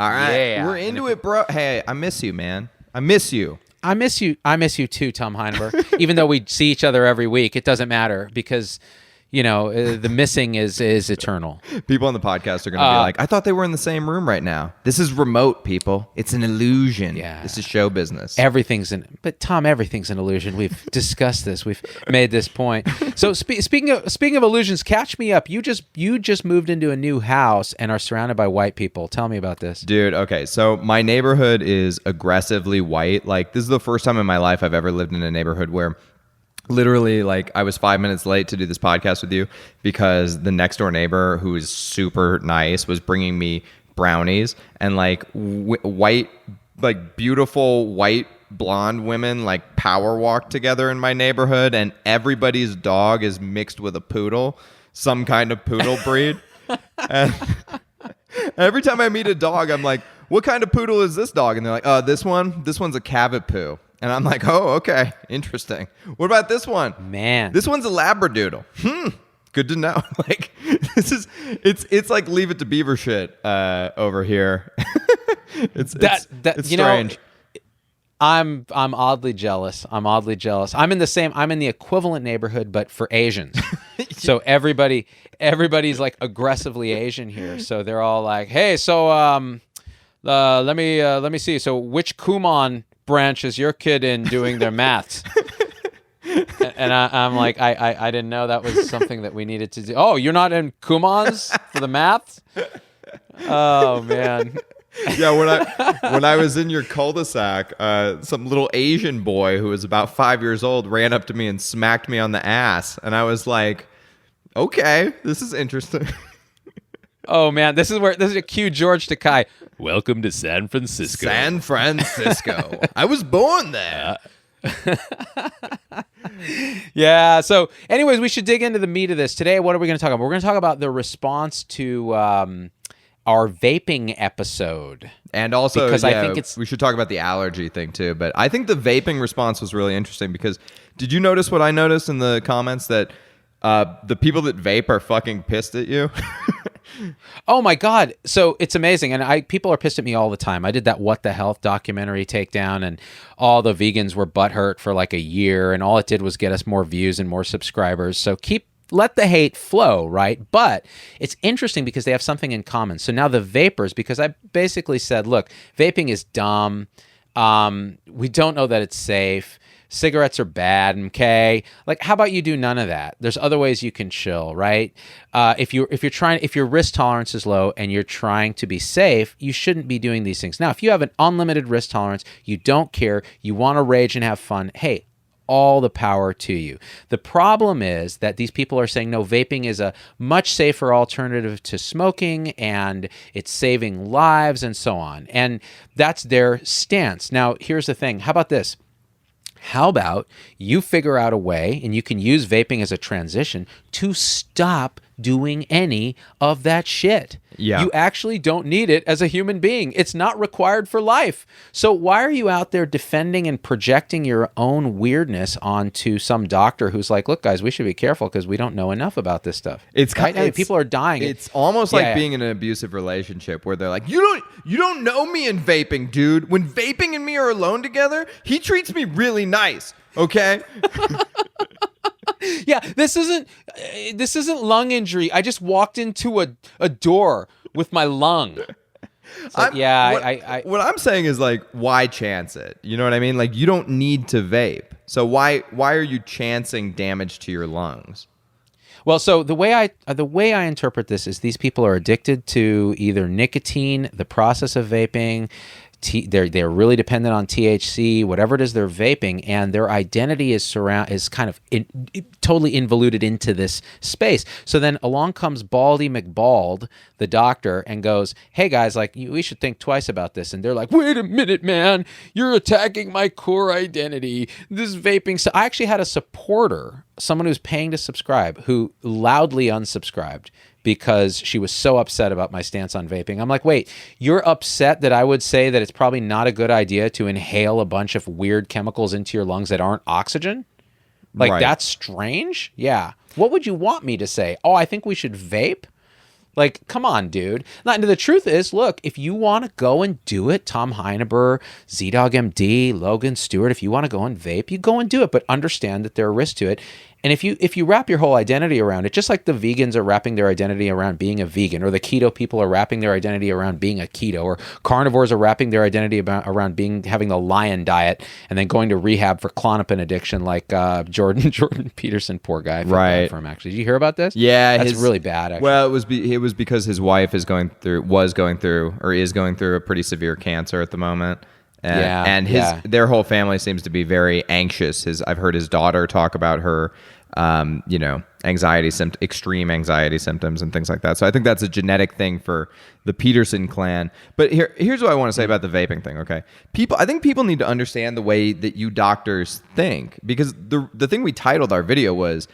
All right. Yeah. We're into it, bro. Hey, I miss you, man. I miss you. I miss you too, Tom Heineberg. Even though we see each other every week, it doesn't matter because, the missing is eternal. People on the podcast are going to be like, I thought they were in the same room right now. This is remote, people. It's an illusion. Yeah. This is show business. But Tom, everything's an illusion. We've discussed this. We've made this point. So speaking of illusions, catch me up. You just moved into a new house and are surrounded by white people. Tell me about this. Dude, okay. So my neighborhood is aggressively white. Like, this is the first time in my life I've ever lived in a neighborhood where literally, like, I was 5 minutes late to do this podcast with you because the next door neighbor, who is super nice, was bringing me brownies, and like white, like beautiful white blonde women like power walk together in my neighborhood, and everybody's dog is mixed with a poodle, some kind of poodle breed. And every time I meet a dog, I'm like, what kind of poodle is this dog? And they're like, this one's a Cavapoo. And I'm like, oh, okay, interesting. What about this one? Man, this one's a Labradoodle. Good to know. Like, it's like Leave It to Beaver shit over here. it's strange. I'm oddly jealous. I'm in the equivalent neighborhood, but for Asians. So everybody's like aggressively Asian here. So they're all like, hey, so let me see. So which Kumon branch is your kid in doing their maths? And I'm like, I didn't know that was something that we needed to do. Oh, you're not in Kumons for the maths? Oh man. Yeah, when I was in your cul-de-sac, some little Asian boy who was about 5 years old ran up to me and smacked me on the ass, and I was like, okay, this is interesting. Oh man, this is a cue George Takei. Welcome to San Francisco. San Francisco. I was born there. Yeah. So, anyways, we should dig into the meat of this today. What are we going to talk about? We're going to talk about the response to our vaping episode, and also because I think we should talk about the allergy thing too. But I think the vaping response was really interesting because did you notice what I noticed in the comments that the people that vape are fucking pissed at you? Oh my God. So it's amazing. And people are pissed at me all the time. I did that What the Health documentary takedown, and all the vegans were butthurt for like a year, and all it did was get us more views and more subscribers. So let the hate flow, right? But it's interesting because they have something in common. So now the vapors, because I basically said, look, vaping is dumb. We don't know that it's safe. Cigarettes are bad, okay? Like, how about you do none of that? There's other ways you can chill, right? If your risk tolerance is low and you're trying to be safe, you shouldn't be doing these things. Now, if you have an unlimited risk tolerance, you don't care, you want to rage and have fun, hey, all the power to you. The problem is that these people are saying, no, vaping is a much safer alternative to smoking, and it's saving lives and so on. And that's their stance. Now, here's the thing. How about this? How about you figure out a way, and you can use vaping as a transition to stop doing any of that shit. Yeah. You actually don't need it as a human being. It's not required for life. So why are you out there defending and projecting your own weirdness onto some doctor who's like, look, guys, we should be careful because we don't know enough about this stuff. It's right? I mean, people are dying. It's almost like being in an abusive relationship where they're like, you don't know me in vaping, dude. When vaping and me are alone together, he treats me really nice. Okay? Yeah, this isn't lung injury. I just walked into a door with my lung. So, what I'm saying is, like, why chance it? You know what I mean? Like, you don't need to vape. So why are you chancing damage to your lungs? Well, so the way I interpret this is these people are addicted to either nicotine, the process of vaping. They're really dependent on THC, whatever it is they're vaping, and their identity is kind of totally involuted into this space. So then along comes Baldy McBald, the doctor, and goes, "Hey guys, like we should think twice about this." And they're like, "Wait a minute, man, you're attacking my core identity. This vaping." So I actually had a supporter, someone who's paying to subscribe, who loudly unsubscribed because she was so upset about my stance on vaping. I'm like, wait, you're upset that I would say that it's probably not a good idea to inhale a bunch of weird chemicals into your lungs that aren't oxygen? Like, right. That's strange? Yeah. What would you want me to say? Oh, I think we should vape? Like, come on, dude. The truth is, look, if you want to go and do it, Tom Heineber, ZDogg MD, Logan Stewart, if you want to go and vape, you go and do it, but understand that there are risks to it. And if you wrap your whole identity around it, just like the vegans are wrapping their identity around being a vegan, or the keto people are wrapping their identity around being a keto, or carnivores are wrapping their identity around having the lion diet and then going to rehab for Klonopin addiction, like Jordan Peterson, poor guy. I feel bad for him, actually. Did you hear about this? Yeah, that's really bad. Actually. Well, it was because his wife is going through a pretty severe cancer at the moment. And their whole family seems to be very anxious. I've heard his daughter talk about her, extreme anxiety symptoms and things like that. So I think that's a genetic thing for the Peterson clan. But here's what I want to say about the vaping thing. Okay, I think people need to understand the way that you doctors think, because the thing we titled our video was,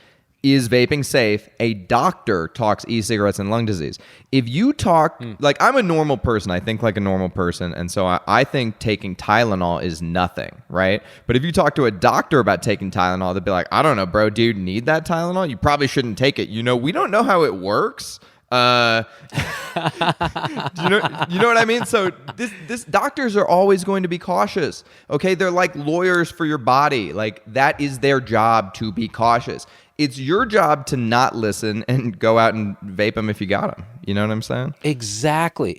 is vaping safe? A doctor talks e-cigarettes and lung disease. If you talk, like, I'm a normal person, I think like a normal person, and so I think taking Tylenol is nothing, right? But if you talk to a doctor about taking Tylenol, they'll be like, I don't know, bro, do you need that Tylenol? You probably shouldn't take it. We don't know how it works. You know what I mean? So this doctors are always going to be cautious. Okay, they're like lawyers for your body. Like, that is their job, to be cautious. It's your job to not listen and go out and vape them if you got them. You know what I'm saying? Exactly.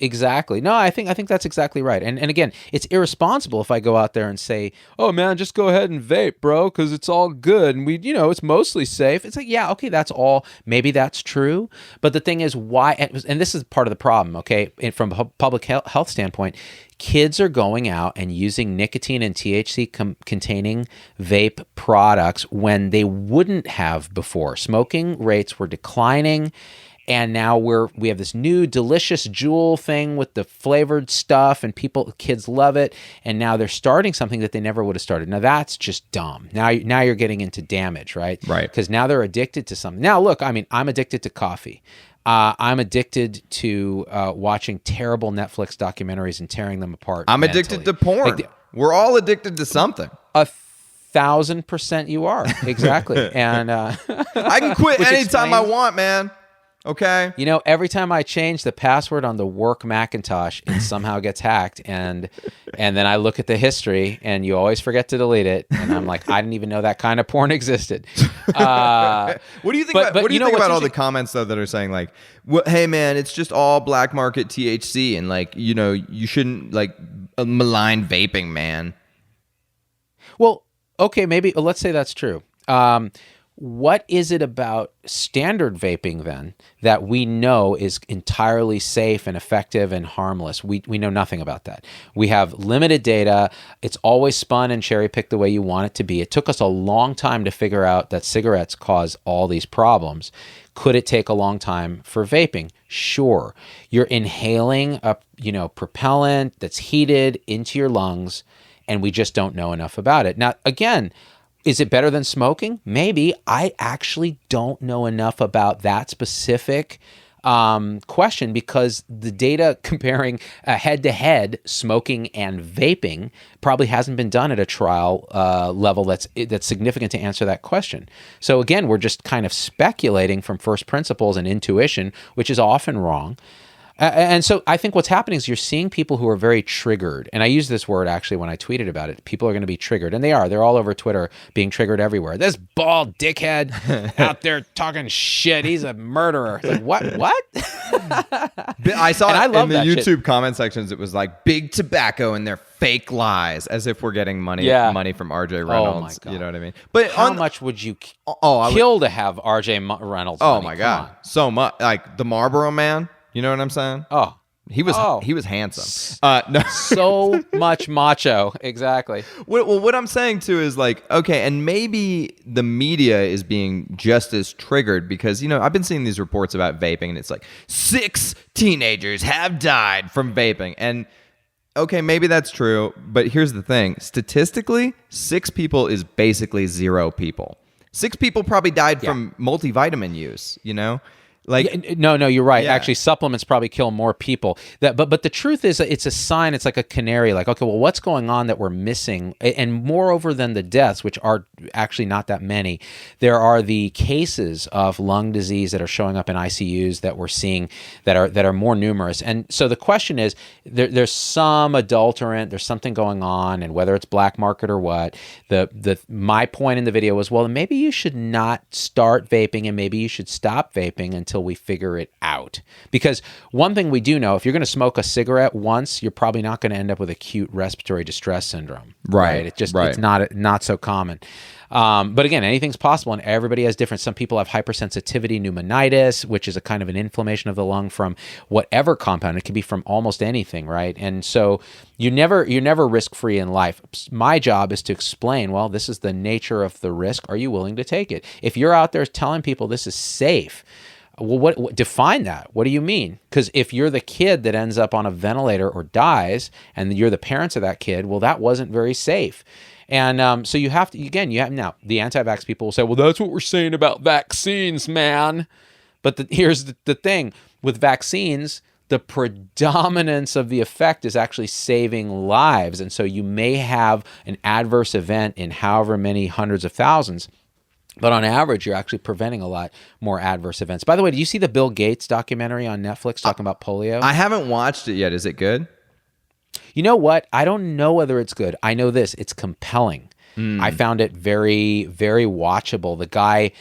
No, I think that's exactly right. And again, it's irresponsible if I go out there and say, "Oh man, just go ahead and vape, bro, because it's all good and it's mostly safe." It's like, yeah, okay, that's all. Maybe that's true, but the thing is, why? And this is part of the problem. Okay, from a public health standpoint. Kids are going out and using nicotine and THC containing vape products when they wouldn't have before. Smoking rates were declining, and now we have this new delicious Juul thing with the flavored stuff, and kids love it. And now they're starting something that they never would have started. Now that's just dumb. Now you're getting into damage, right? Right. Because now they're addicted to something. Now look, I mean, I'm addicted to coffee. I'm addicted to watching terrible Netflix documentaries and tearing them apart. I'm addicted to porn. We're all addicted to something. 1,000% you are. Exactly. And I can quit anytime I want, man. Okay. Every time I change the password on the work Macintosh, it somehow gets hacked, and then I look at the history, and you always forget to delete it, and I'm like, I didn't even know that kind of porn existed. What do you think about all the comments though that are saying like, well, hey man, it's just all black market THC, and like, you shouldn't like malign vaping, man? Well, okay, maybe let's say that's true. What is it about standard vaping then that we know is entirely safe and effective and harmless? We know nothing about that. We have limited data. It's always spun and cherry picked the way you want it to be. It took us a long time to figure out that cigarettes cause all these problems. Could it take a long time for vaping? Sure. You're inhaling a propellant that's heated into your lungs, and we just don't know enough about it. Now, again, is it better than smoking? Maybe. I actually don't know enough about that specific question, because the data comparing head-to-head smoking and vaping probably hasn't been done at a trial level that's significant to answer that question. So again, we're just kind of speculating from first principles and intuition, which is often wrong. And so I think what's happening is you're seeing people who are very triggered. And I use this word actually when I tweeted about it. People are going to be triggered. And they are. They're all over Twitter being triggered everywhere. This bald dickhead out there talking shit. He's a murderer. It's like, what? I saw it in the YouTube comment sections. It was like big tobacco and their fake lies, as if we're getting money from RJ Reynolds. Oh my God. You know what I mean? But how much would you kill to have RJ Reynolds money? Oh my God. So much. Like the Marlboro Man. You know what I'm saying? Oh, he was handsome. No. So much macho. Exactly. Well, what I'm saying too is like, okay, and maybe the media is being just as triggered because, I've been seeing these reports about vaping, and it's like 6 teenagers have died from vaping. And okay, maybe that's true, but here's the thing. Statistically, 6 people is basically 0 people. 6 people probably died from multivitamin use, Like, no, you're right. Yeah. Actually, supplements probably kill more people. But the truth is, it's a sign. It's like a canary. Like, okay, well, what's going on that we're missing? And moreover than the deaths, which are actually not that many, there are the cases of lung disease that are showing up in ICUs that we're seeing that are more numerous. And so the question is, there's some adulterant, there's something going on, and whether it's black market or what. My point in the video was, well, maybe you should not start vaping, and maybe you should stop vaping until we figure it out. Because one thing we do know, if you're going to smoke a cigarette once, you're probably not going to end up with acute respiratory distress syndrome. Right. It's not so common. But again, anything's possible, and everybody has different. Some people have hypersensitivity pneumonitis, which is a kind of an inflammation of the lung from whatever compound. It can be from almost anything, right? And so you're never risk-free in life. My job is to explain, well, this is the nature of the risk. Are you willing to take it? If you're out there telling people this is safe, well, what define that? What do you mean? Because if you're the kid that ends up on a ventilator or dies, and you're the parents of that kid, well, that wasn't very safe. And so you have to, now the anti-vax people will say, well, that's what we're saying about vaccines, man. But here's the thing with vaccines, the predominance of the effect is actually saving lives. And so you may have an adverse event in however many hundreds of thousands, but on average, you're actually preventing a lot more adverse events. By the way, did you see the Bill Gates documentary on Netflix talking about polio? I haven't watched it yet. Is it good? You know what? I don't know whether it's good. I know this. It's compelling. I found it very, very watchable. The guy,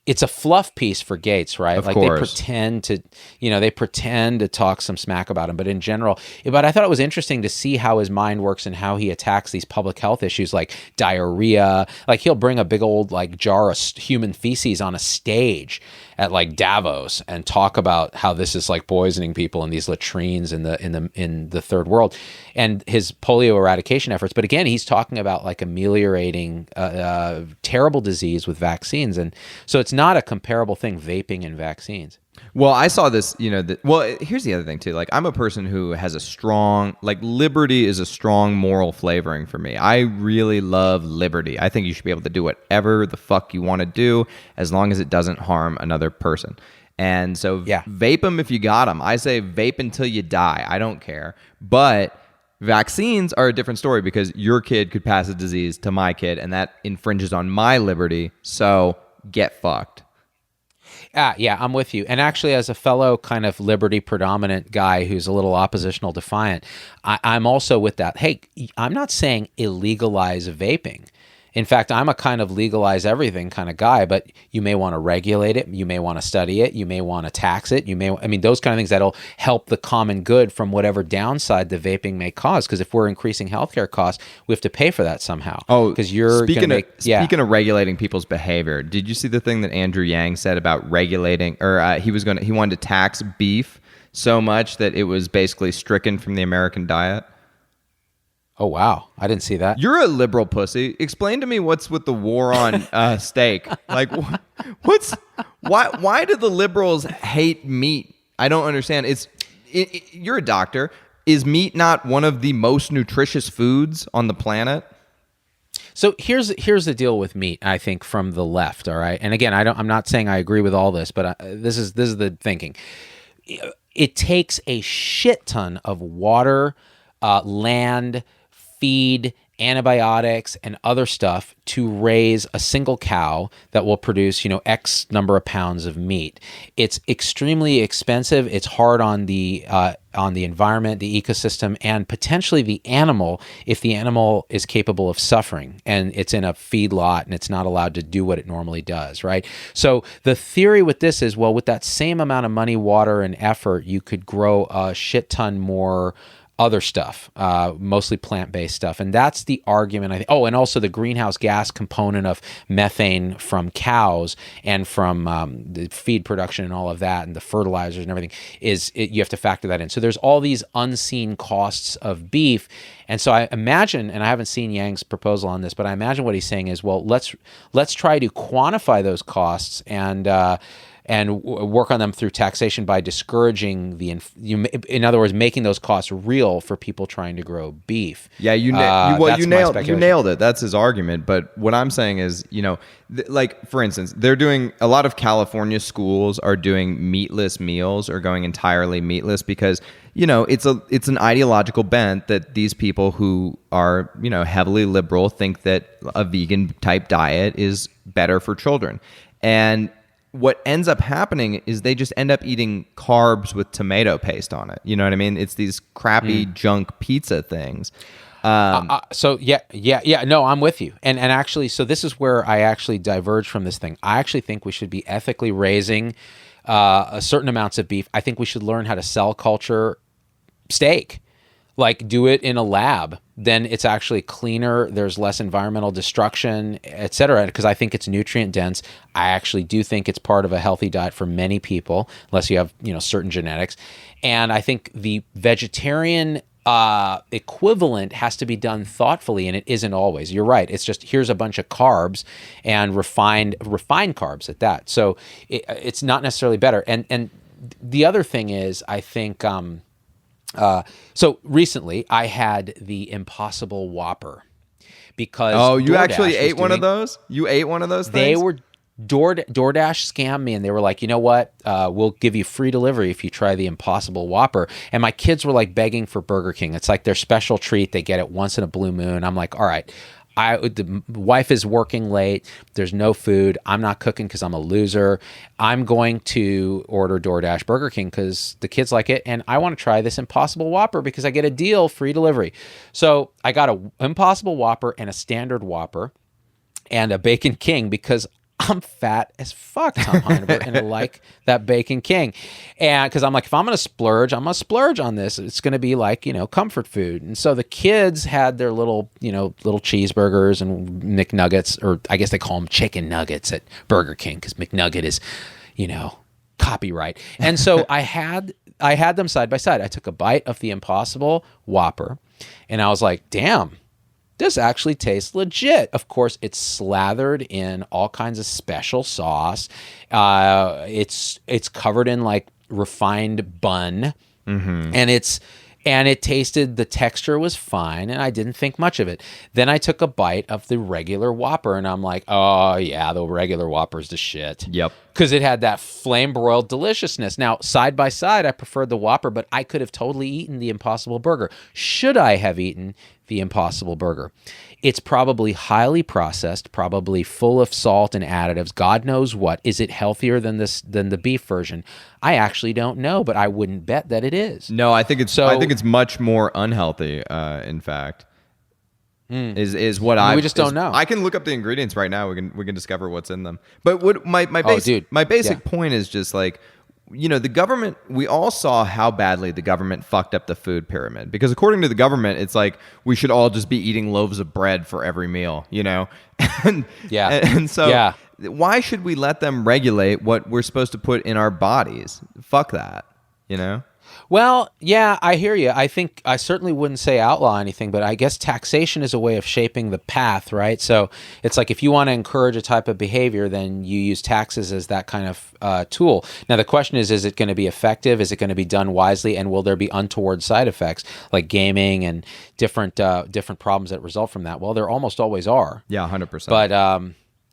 it's a fluff piece for Gates, right? Of like course. they pretend to talk some smack about him, but in general, but I thought it was interesting to see how his mind works and how he attacks these public health issues like diarrhea. Like he'll bring a big old like jar of human feces on a stage at like Davos and talk about how this is like poisoning people in these latrines in the third world, and his polio eradication efforts. But again, he's talking about like ameliorating terrible disease with vaccines, and so it's not a comparable thing, vaping and vaccines. Well, I saw this, well, here's the other thing too. Like, I'm a person who has a strong, like, liberty is a strong moral flavoring for me. I really love liberty. I think you should be able to do whatever the fuck you want to do as long as it doesn't harm another person. And so vape them if you got them. I say vape until you die. I don't care. But vaccines are a different story because your kid could pass a disease to my kid, and that infringes on my liberty. So get fucked. Yeah, I'm with you. And actually, as a fellow kind of liberty predominant guy who's a little oppositional defiant, I'm also with that. Hey, I'm not saying illegalize vaping. In fact, I'm a kind of legalize everything kind of guy, but you may want to regulate it. You may want to study it. You may want to tax it. Those kind of things that'll help the common good from whatever downside the vaping may cause. Because if we're increasing healthcare costs, we have to pay for that somehow. Oh, because you're speaking of regulating people's behavior, did you see the thing that Andrew Yang said about regulating, or he wanted to tax beef so much that it was basically stricken from the American diet? Oh, wow. I didn't see that. You're a liberal pussy. Explain to me what's with the war on steak. Like, why do the liberals hate meat? I don't understand. You're a doctor. Is meat not one of the most nutritious foods on the planet? So here's the deal with meat, I think, from the left, all right? And again, I'm not saying I agree with all this, but this is the thinking. It takes a shit ton of water, land, feed, antibiotics, and other stuff to raise a single cow that will produce, X number of pounds of meat. It's extremely expensive. It's hard on the environment, the ecosystem, and potentially the animal if the animal is capable of suffering and it's in a feedlot and it's not allowed to do what it normally does, right? So the theory with this is, well, with that same amount of money, water, and effort, you could grow a shit ton more other stuff, mostly plant-based stuff. And that's the argument, I think. Oh, and also the greenhouse gas component of methane from cows and from the feed production and all of that and the fertilizers and everything, you have to factor that in. So there's all these unseen costs of beef. And so I imagine, and I haven't seen Yang's proposal on this, but I imagine what he's saying is, well, let's try to quantify those costs and and work on them through taxation by discouraging in other words, making those costs real for people trying to grow beef. Yeah, you nailed it. That's his argument. But what I'm saying is, like for instance, they're doing a lot of California schools are doing meatless meals or going entirely meatless because it's an ideological bent that these people who are heavily liberal think that a vegan type diet is better for children. And what ends up happening is they just end up eating carbs with tomato paste on it. You know what I mean? It's these crappy junk pizza things. No, I'm with you. And actually, so this is where I actually diverge from this thing. I actually think we should be ethically raising certain amounts of beef. I think we should learn how to cell culture steak. Like do it in a lab, then it's actually cleaner. There's less environmental destruction, et cetera, because I think it's nutrient dense. I actually do think it's part of a healthy diet for many people, unless you have, certain genetics. And I think the vegetarian equivalent has to be done thoughtfully, and it isn't always. You're right. It's just here's a bunch of carbs and refined carbs at that. So it's not necessarily better. And the other thing is, I think. So recently I had the Impossible Whopper because you actually ate one of those? You ate one of those things? They were DoorDash scammed me, and they were like, you know what? We'll give you free delivery if you try the Impossible Whopper. And my kids were like begging for Burger King. It's like their special treat. They get it once in a blue moon. I'm like, all right. The wife is working late. There's no food. I'm not cooking because I'm a loser. I'm going to order DoorDash Burger King because the kids like it, and I want to try this Impossible Whopper because I get a deal, free delivery. So I got a Impossible Whopper and a standard Whopper and a Bacon King because I'm fat as fuck, Tom Heineberg, and I like that Bacon King. And because I'm like, if I'm going to splurge, I'm going to splurge on this. It's going to be like, comfort food. And so the kids had their little cheeseburgers and McNuggets, or I guess they call them chicken nuggets at Burger King because McNugget is, copyright. And so I had them side by side. I took a bite of the Impossible Whopper and I was like, damn. This actually tastes legit. Of course, it's slathered in all kinds of special sauce. It's covered in like refined bun, and it tasted. The texture was fine, and I didn't think much of it. Then I took a bite of the regular Whopper, and I'm like, oh yeah, the regular Whopper's the shit. Yep. Because it had that flame broiled deliciousness. Now, side by side, I preferred the Whopper, but I could have totally eaten the Impossible Burger. Should I have eaten the Impossible Burger? It's probably highly processed, probably full of salt and additives. God knows what. Is it healthier than the beef version? I actually don't know, but I wouldn't bet that it is. No, I think it's much more unhealthy. In fact, is what we just don't know. I can look up the ingredients right now. We can discover what's in them. But what my basic point is just like, the government, we all saw how badly the government fucked up the food pyramid, because according to the government, it's like we should all just be eating loaves of bread for every meal, and so why should we let them regulate what we're supposed to put in our bodies? Fuck that, Well, yeah, I hear you. I think I certainly wouldn't say outlaw anything, but I guess taxation is a way of shaping the path, right? So it's like if you want to encourage a type of behavior, then you use taxes as that kind of tool. Now, the question is it going to be effective? Is it going to be done wisely? And will there be untoward side effects like gaming and different problems that result from that? Well, there almost always are. Yeah, 100%. But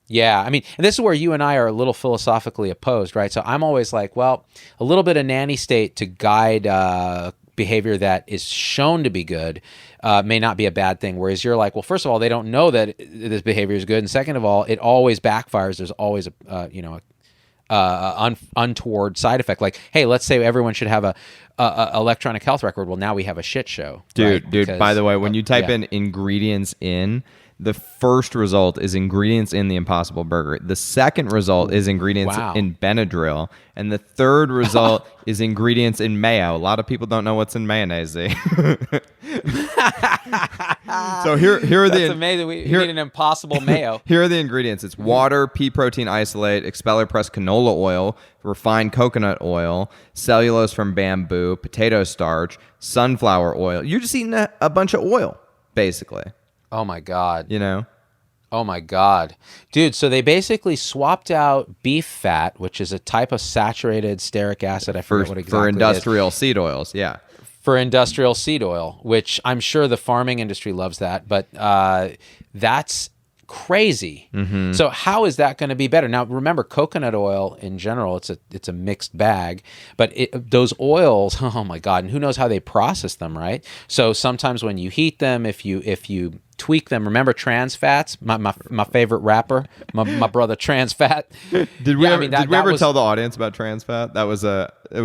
yeah, I mean, and this is where you and I are a little philosophically opposed, right? So I'm always like, well, a little bit of nanny state to guide behavior that is shown to be good may not be a bad thing. Whereas you're like, well, first of all, they don't know that this behavior is good, and second of all, it always backfires. There's always a untoward side effect. Like, hey, let's say everyone should have a electronic health record. Well, now we have a shit show, dude. Because, by the way, when you type in ingredients in. The first result is ingredients in the Impossible Burger. The second result is ingredients in Benadryl. And the third result is ingredients in mayo. A lot of people don't know what's in mayonnaise. So here are That's amazing. We need an Impossible mayo. Here are the ingredients. It's water, pea protein isolate, expeller pressed canola oil, refined coconut oil, cellulose from bamboo, potato starch, sunflower oil. You're just eating a bunch of oil, basically. Oh my God. Oh Oh my God. Dude, so they basically swapped out beef fat, which is a type of saturated stearic acid. I forget what exactly for it is. industrial seed oils. Yeah. For industrial seed oil, which I'm sure the farming industry loves that, but that's crazy. So how is that going to be better? Now, remember, coconut oil in general, it's a mixed bag, but those oils, oh my God, and who knows how they process them, right? So sometimes when you heat them, if you tweak them, remember trans fats, my favorite rapper, my brother Trans Fat. Did we ever tell the audience about trans fat? It was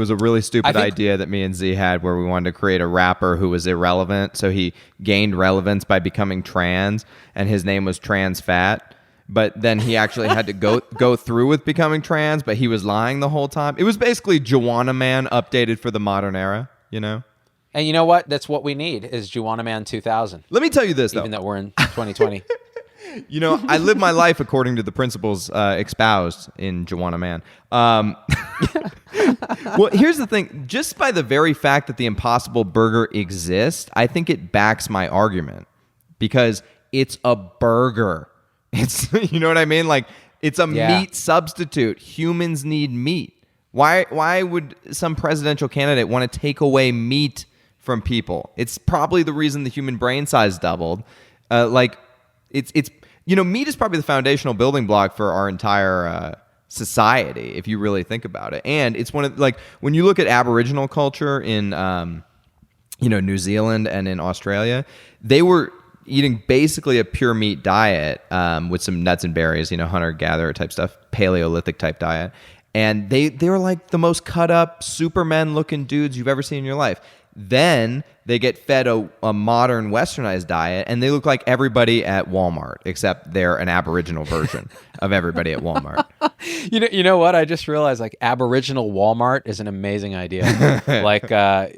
a really stupid idea that me and Z had, where we wanted to create a rapper who was irrelevant, so he gained relevance by becoming trans, and his name was Trans Fat. But then he actually had to go through with becoming trans, but he was lying the whole time. It was basically Juwanna Man updated for the modern era, you know? And you know what? That's what we need is Juwanna Man 2000. Let me tell you this, though. Even though we're in 2020. You know, I live my life according to the principles espoused in Juwanna Man. Well, here's the thing. Just by the very fact that the Impossible Burger exists, I think it backs my argument. Because it's a burger. It's, you know what I mean? Like, it's a meat substitute. Humans need meat. Why would some presidential candidate want to take away meat from people? It's probably the reason the human brain size doubled. It's you know, meat is probably the foundational building block for our entire society, if you really think about it. And it's one of, like, when you look at Aboriginal culture in New Zealand and in Australia, they were eating basically a pure meat diet with some nuts and berries, you know, hunter-gatherer type stuff, Paleolithic type diet. And they were like the most cut up Superman looking dudes you've ever seen in your life. Then they get fed a modern westernized diet, and they look like everybody at Walmart, except they're an Aboriginal version of everybody at Walmart. You know what? I just realized, like, Aboriginal Walmart is an amazing idea. Like,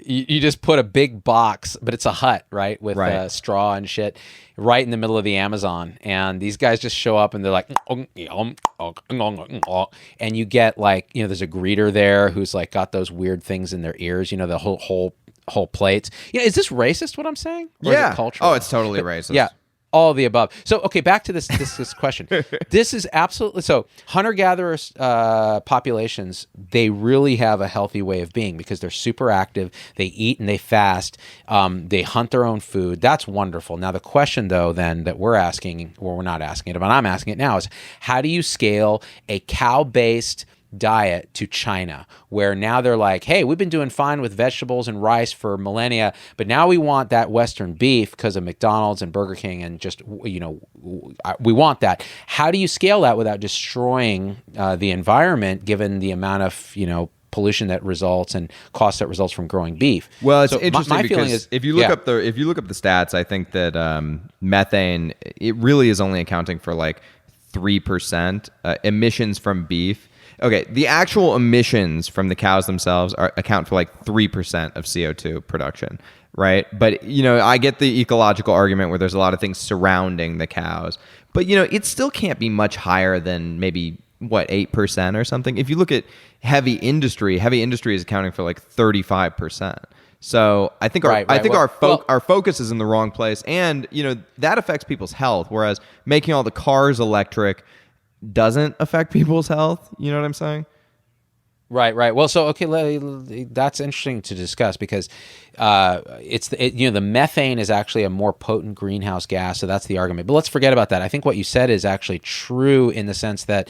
you just put a big box, but it's a hut, right, with straw and shit, right in the middle of the Amazon, and these guys just show up and they're like, and you get, like, you know, there's a greeter there who's like got those weird things in their ears, you know, the whole plates. Yeah, is this racist what I'm saying? Or is it cultural? Oh, it's totally racist. Yeah. All of the above. So, okay, back to this question. This is absolutely so. Hunter-gatherer populations, they really have a healthy way of being because they're super active. They eat and they fast. They hunt their own food. That's wonderful. Now, the question, though, then that we're asking, or we're not asking it, but I'm asking it now, is how do you scale a cow-based diet to China, where now they're like, hey, we've been doing fine with vegetables and rice for millennia, but now we want that Western beef because of McDonald's and Burger King, and just, you know, we want that. How do you scale that without destroying the environment, given the amount of, you know, pollution that results and cost that results from growing beef? Well, it's interesting my because is, if you look up the stats, I think that methane, it really is only accounting for like 3% emissions from beef. Okay, the actual emissions from the cows themselves account for like 3% of CO2 production, right? But, you know, I get the ecological argument where there's a lot of things surrounding the cows. But, you know, it still can't be much higher than maybe, 8% or something? If you look at heavy industry is accounting for like 35%. So I think our focus is in the wrong place. And, you know, that affects people's health, whereas making all the cars electric doesn't affect people's health. You know what I'm saying? Right. Well, so, okay, that's interesting to discuss because the methane is actually a more potent greenhouse gas. So that's the argument. But let's forget about that. I think what you said is actually true in the sense that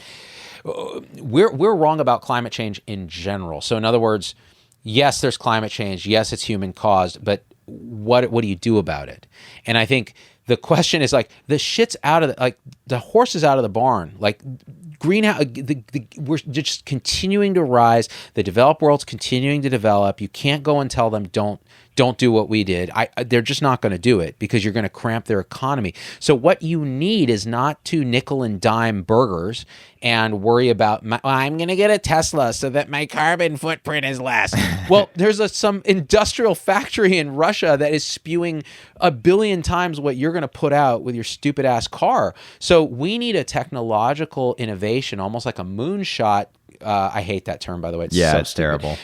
we're wrong about climate change in general. So in other words, yes, there's climate change. Yes, it's human caused, but what do you do about it? And I think the question is, like, the shit's out of the horse is out of the barn. Like, greenhouse, we're just continuing to rise. The developed world's continuing to develop. You can't go and tell them don't do what we did. They're just not going to do it because you're going to cramp their economy. So what you need is not to nickel and dime burgers and worry about, I'm going to get a Tesla so that my carbon footprint is less. Well, there's some industrial factory in Russia that is spewing 1 billion times what you're going to put out with your stupid ass car. So we need a technological innovation, almost like a moonshot I hate that term, by the way. It's Yeah, so it's stupid. terrible.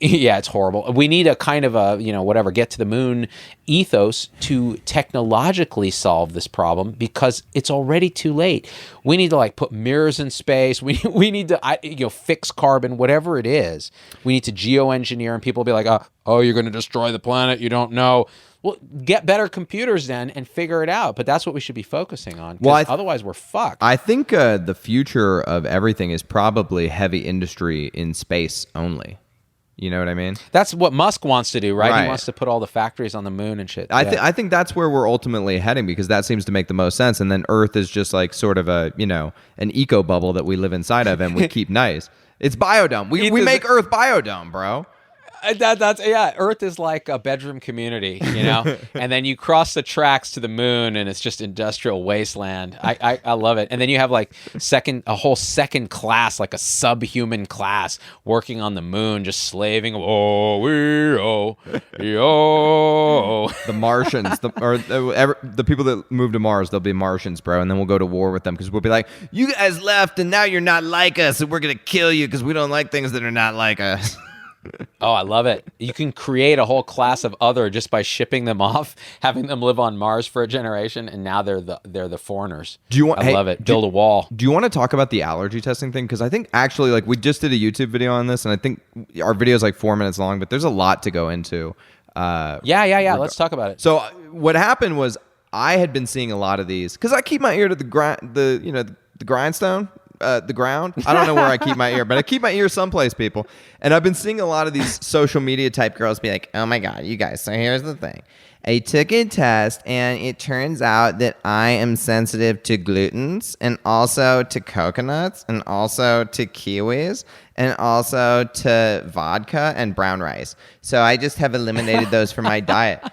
Yeah, it's horrible. We need a kind of a, whatever, get to the moon ethos to technologically solve this problem, because it's already too late. We need to like put mirrors in space. We need to fix carbon, whatever it is. We need to geoengineer, and people will be like, oh, you're going to destroy the planet. You don't know. Well, get better computers then and figure it out. But that's what we should be focusing on. Well, otherwise we're fucked. I think the future of everything is probably heavy industry in space only. You know what I mean? That's what Musk wants to do, right? He wants to put all the factories on the moon and shit. I think that's where we're ultimately heading, because that seems to make the most sense. And then Earth is just like sort of a, an eco bubble that we live inside of, and we keep nice. It's biodome. We make Earth biodome, bro. Earth is like a bedroom community, and then you cross the tracks to the moon and it's just industrial wasteland. I love it. And then you have like a whole second class, like a subhuman class working on the moon, just slaving. The Martians, the people that move to Mars, they'll be Martians, bro. And then we'll go to war with them, because we'll be like, you guys left and now you're not like us, and we're going to kill you because we don't like things that are not like us. Oh, I love it. You can create a whole class of other just by shipping them off, having them live on Mars for a generation, and now they're the foreigners. I love it. Build a wall. Do you want to talk about the allergy testing thing? Because I think actually, like, we just did a YouTube video on this, and I think our video is like 4 minutes long, but there's a lot to go into. Yeah. Let's talk about it. So what happened was, I had been seeing a lot of these because I keep my ear to the grindstone. The ground. I don't know where I keep my ear, but I keep my ear someplace, people. And I've been seeing a lot of these social media type girls be like, oh my God, you guys, so here's the thing. I took a test and it turns out that I am sensitive to glutens, and also to coconuts, and also to kiwis, and also to vodka and brown rice. So I just have eliminated those from my diet.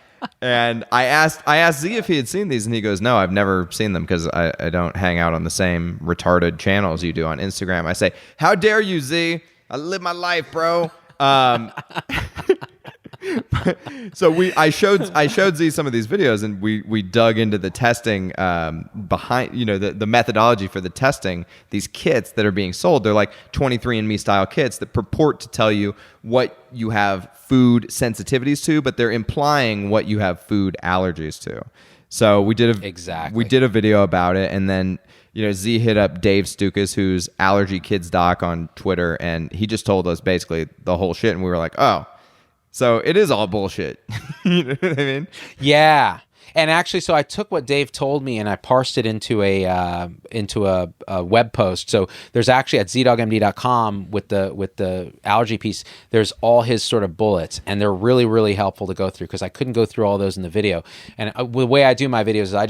And I asked Z if he had seen these, and he goes, no, I've never seen them, because I don't hang out on the same retarded channels you do on Instagram. I say, how dare you, Z? I live my life, bro. So I showed Z some of these videos, and we dug into the testing behind, the methodology for the testing. These kits that are being sold, they're like 23andMe style kits that purport to tell you what you have food sensitivities to, but they're implying what you have food allergies to. So we did a video about it, and then Z hit up Dave Stukas, who's Allergy Kids Doc on Twitter, and he just told us basically the whole shit, and we were like, oh. So it is all bullshit. You know what I mean? Yeah. And actually, so I took what Dave told me and I parsed it into a web post. So there's actually at zdogmd.com with the allergy piece, there's all his sort of bullets, and they're really, really helpful to go through, because I couldn't go through all those in the video. And the way I do my videos is I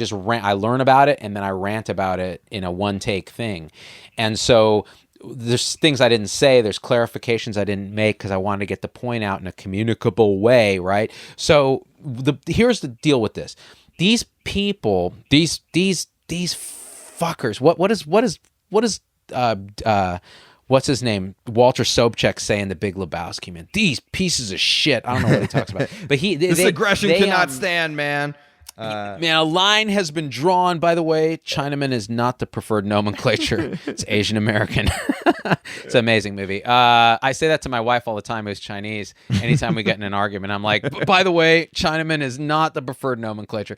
learn about it, and then I rant about it in a one take thing. And so there's things I didn't say, there's clarifications I didn't make, because I wanted to get the point out in a communicable way, right? So here's the deal with this. These people, these fuckers, what is what's his name? Walter Sobchak say in The Big Lebowski, man. These pieces of shit. I don't know what he talks about. But this aggression cannot stand, man. Man, a line has been drawn, by the way. Chinaman is not the preferred nomenclature. It's Asian American. It's an amazing movie. I say that to my wife all the time, who's Chinese. Anytime we get in an argument, I'm like, by the way, Chinaman is not the preferred nomenclature.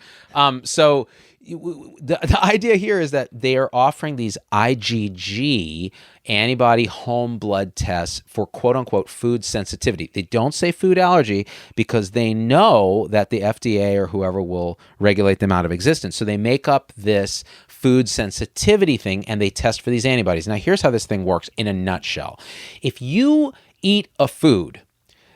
So the idea here is that they are offering these IgG antibody home blood tests for quote unquote food sensitivity. They don't say food allergy, because they know that the FDA or whoever will regulate them out of existence. So they make up this food sensitivity thing, and they test for these antibodies. Now, here's how this thing works in a nutshell. If you eat a food,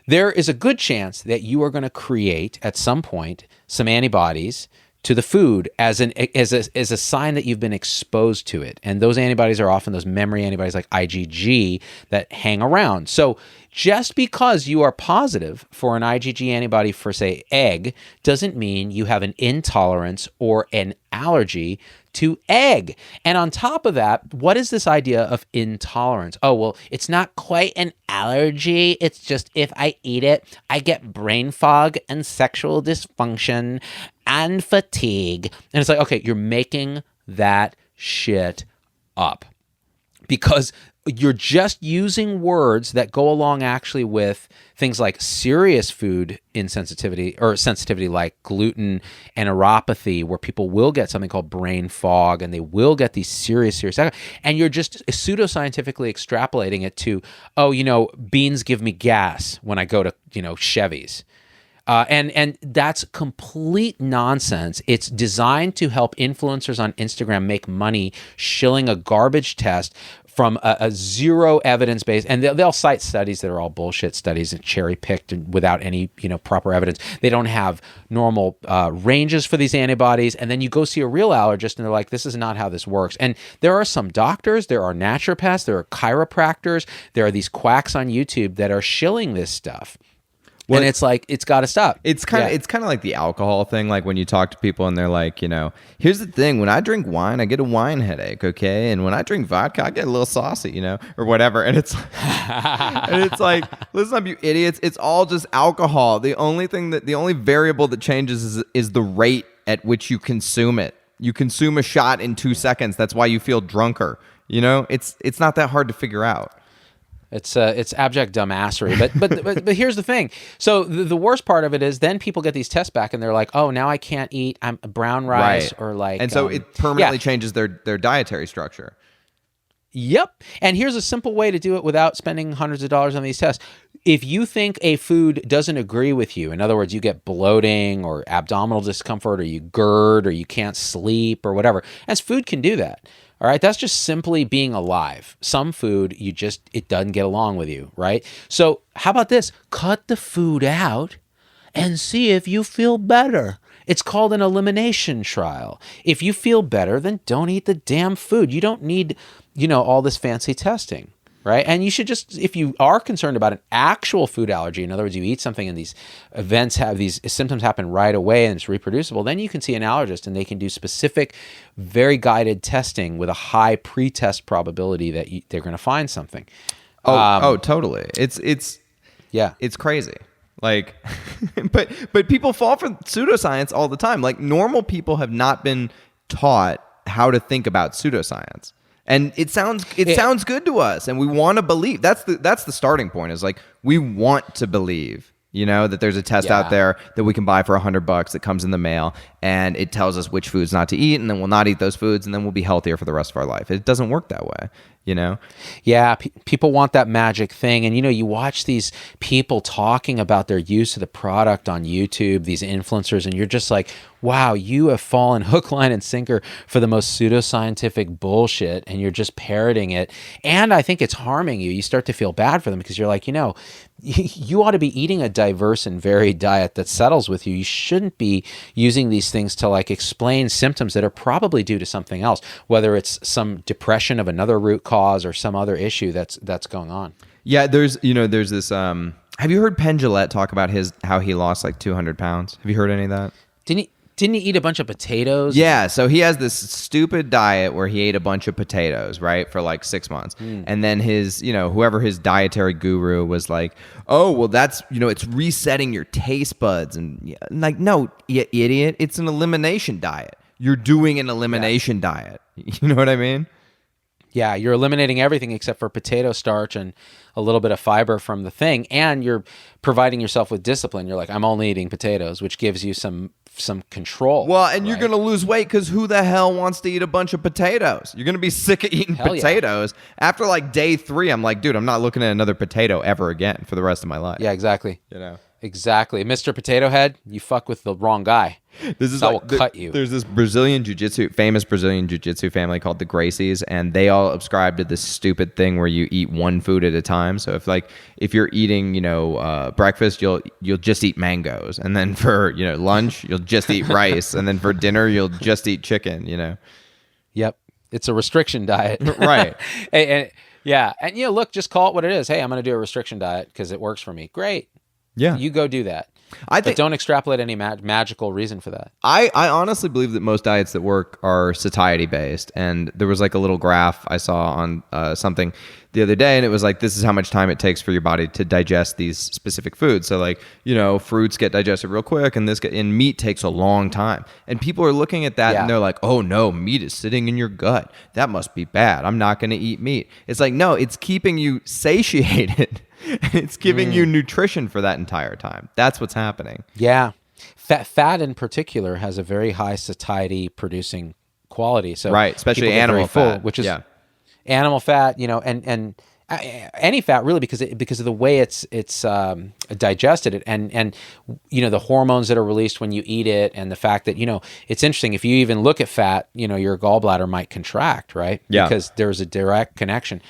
there is a good chance that you are going to create at some point some antibodies to the food as a sign that you've been exposed to it. And those antibodies are often those memory antibodies like IgG that hang around. So just because you are positive for an IgG antibody for, say, egg, doesn't mean you have an intolerance or an allergy to egg. And on top of that, what is this idea of intolerance? Oh, well, it's not quite an allergy. It's just if I eat it, I get brain fog and sexual dysfunction and fatigue. And it's like, okay, you're making that shit up. because you're just using words that go along actually with things like serious food insensitivity or sensitivity, like gluten and neuropathy, where people will get something called brain fog and they will get these serious, and you're just pseudoscientifically extrapolating it to, beans give me gas when I go to, Chevy's. And that's complete nonsense. It's designed to help influencers on Instagram make money shilling a garbage test from a zero evidence base, and they'll cite studies that are all bullshit studies and cherry picked and without any proper evidence. They don't have normal ranges for these antibodies, and then you go see a real allergist, and they're like, "This is not how this works." And there are some doctors, there are naturopaths, there are chiropractors, there are these quacks on YouTube that are shilling this stuff. Well, and it's like, it's got to stop. It's kind of like the alcohol thing. Like when you talk to people and they're like, here's the thing. When I drink wine, I get a wine headache. Okay. And when I drink vodka, I get a little saucy, or whatever. And it's like, listen up, you idiots. It's all just alcohol. The only variable that changes is the rate at which you consume it. You consume a shot in 2 seconds. That's why you feel drunker. It's not that hard to figure out. It's abject dumbassery, but here's the thing. So the worst part of it is then people get these tests back and they're like, oh, now I can't eat brown rice or like, and so it permanently changes their dietary structure. Yep. And here's a simple way to do it without spending hundreds of dollars on these tests. If you think a food doesn't agree with you, in other words, you get bloating or abdominal discomfort, or you GERD, or you can't sleep or whatever, as food can do that. All right, that's just simply being alive. Some food, it doesn't get along with you, right? So how about this? Cut the food out and see if you feel better. It's called an elimination trial. If you feel better, then don't eat the damn food. You don't need, all this fancy testing, right? And you should just, if you are concerned about an actual food allergy, in other words, you eat something and these events have these symptoms happen right away and it's reproducible, then you can see an allergist and they can do specific, very guided testing with a high pre-test probability that they're going to find something. Totally. It's crazy. Like, but people fall for pseudoscience all the time. Like, normal people have not been taught how to think about pseudoscience. And it sounds good to us, and we want to believe. That's the starting point. Is like, we want to believe, that there's a test out there that we can buy for $100 that comes in the mail, and it tells us which foods not to eat, and then we'll not eat those foods, and then we'll be healthier for the rest of our life. It doesn't work that way. Yeah, people want that magic thing. And, you watch these people talking about their use of the product on YouTube, these influencers, and you're just like, wow, you have fallen hook, line, and sinker for the most pseudoscientific bullshit, and you're just parroting it. And I think it's harming you. You start to feel bad for them because you're like, you ought to be eating a diverse and varied diet that settles with you. You shouldn't be using these things to like explain symptoms that are probably due to something else, whether it's some depression of another root cause or some other issue that's going on. Yeah, there's this. Have you heard Penn Jillette talk about how he lost like 200 pounds? Have you heard any of that? Didn't he eat a bunch of potatoes? Yeah, so he has this stupid diet where he ate a bunch of potatoes, right, for like 6 months. And then his, whoever his dietary guru was like, oh, well, that's, it's resetting your taste buds. And like, no, you idiot, it's an elimination diet. You're doing an elimination diet. You know what I mean? Yeah, you're eliminating everything except for potato starch and a little bit of fiber from the thing, and you're providing yourself with discipline. You're like, I'm only eating potatoes, which gives you some control. Well, and you're going to lose weight because who the hell wants to eat a bunch of potatoes? You're going to be sick of eating potatoes. Yeah. After like day 3, I'm like, dude, I'm not looking at another potato ever again for the rest of my life. Yeah, exactly. Exactly. Mr. Potato Head, you fuck with the wrong guy. That will cut you. There's this famous Brazilian jiu-jitsu family called the Gracies, and they all subscribe to this stupid thing where you eat one food at a time. So if you're eating, breakfast, you'll just eat mangoes, and then for, lunch, you'll just eat rice, and then for dinner, you'll just eat chicken, Yep. It's a restriction diet. Right. And look, just call it what it is. Hey, I'm going to do a restriction diet because it works for me. Great. Yeah. You go do that. I But think don't extrapolate any magical reason for that. I honestly believe that most diets that work are satiety based. And there was like a little graph I saw on something the other day, and it was like, this is how much time it takes for your body to digest these specific foods. So like, fruits get digested real quick, and and meat takes a long time. And people are looking at that and they're like, oh no, meat is sitting in your gut. That must be bad. I'm not going to eat meat. It's like, no, it's keeping you satiated. It's giving you nutrition for that entire time. That's what's happening. Yeah. Fat in particular has a very high satiety producing quality. So right, especially people get animal very full, fat, which is animal fat, and any fat really, because of the way it's digested, and the hormones that are released when you eat it, and the fact that it's interesting, if you even look at fat, your gallbladder might contract, right? Yeah, because there's a direct connection.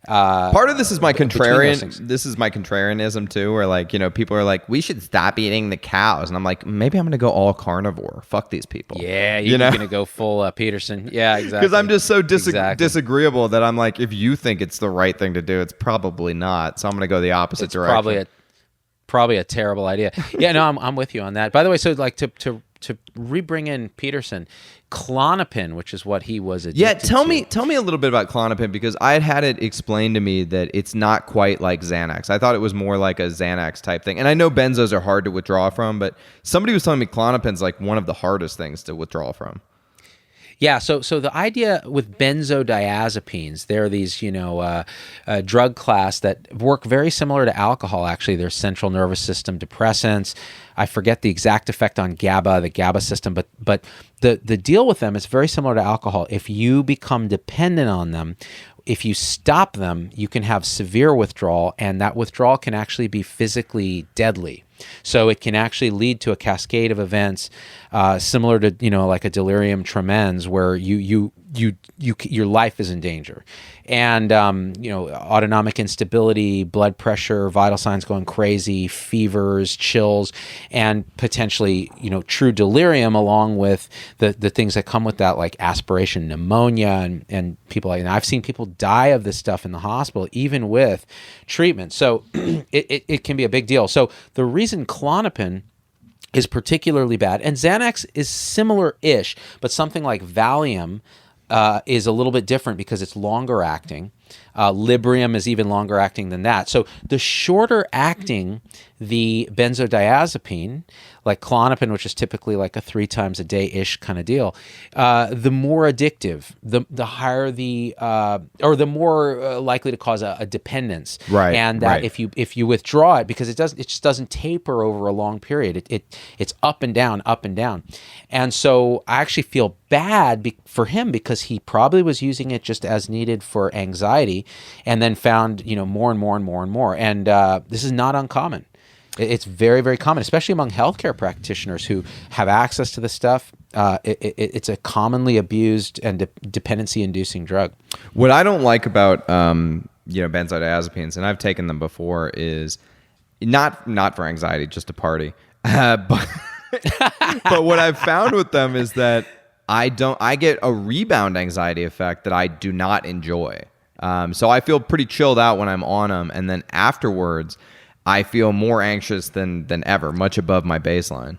Part of this is my contrarianism too, where like, people are like, we should stop eating the cows, and I'm like, maybe I'm gonna go all carnivore. Fuck these people. Yeah, you're gonna go full Peterson. Yeah, exactly. Because I'm just so disagreeable that I'm like, if you think it's the right thing to do, it's probably not. So I'm gonna go the opposite direction. Probably a terrible idea. Yeah, no, I'm with you on that. By the way, so like to re-bring in Peterson, Klonopin, which is what he was addicted to. Tell me a little bit about Klonopin, because I had it explained to me that it's not quite like Xanax. I thought it was more like a Xanax type thing. And I know benzos are hard to withdraw from, but somebody was telling me Klonopin's like one of the hardest things to withdraw from. Yeah, so the idea with benzodiazepines, they're these, drug class that work very similar to alcohol, actually. They're central nervous system depressants. I forget the exact effect on GABA, the GABA system, but the deal with them is very similar to alcohol. If you become dependent on them, if you stop them, you can have severe withdrawal, and that withdrawal can actually be physically deadly. So it can actually lead to a cascade of events similar to, like a delirium tremens, where your life is in danger. And, autonomic instability, blood pressure, vital signs going crazy, fevers, chills, and potentially, true delirium, along with the things that come with that, like aspiration pneumonia, and people like, and I've seen people die of this stuff in the hospital, even with treatment. So it can be a big deal. So the reason Klonopin is particularly bad, and Xanax is similar-ish, but something like Valium is a little bit different because it's longer acting. Librium is even longer acting than that. So the shorter acting the benzodiazepine, like Klonopin, which is typically like a 3 times a day-ish kind of deal, the more addictive, the higher or the more likely to cause a dependence. Right. And that if you withdraw it, because it just doesn't taper over a long period. It's up and down, up and down. And so I actually feel bad for him, because he probably was using it just as needed for anxiety, and then found more and more and more and more. And this is not uncommon. It's very, very common, especially among healthcare practitioners who have access to this stuff. It's a commonly abused and dependency-inducing drug. What I don't like about benzodiazepines, and I've taken them before, is not for anxiety, just to party. But what I've found with them is that I get a rebound anxiety effect that I do not enjoy. So I feel pretty chilled out when I'm on them, and then afterwards, I feel more anxious than ever, much above my baseline.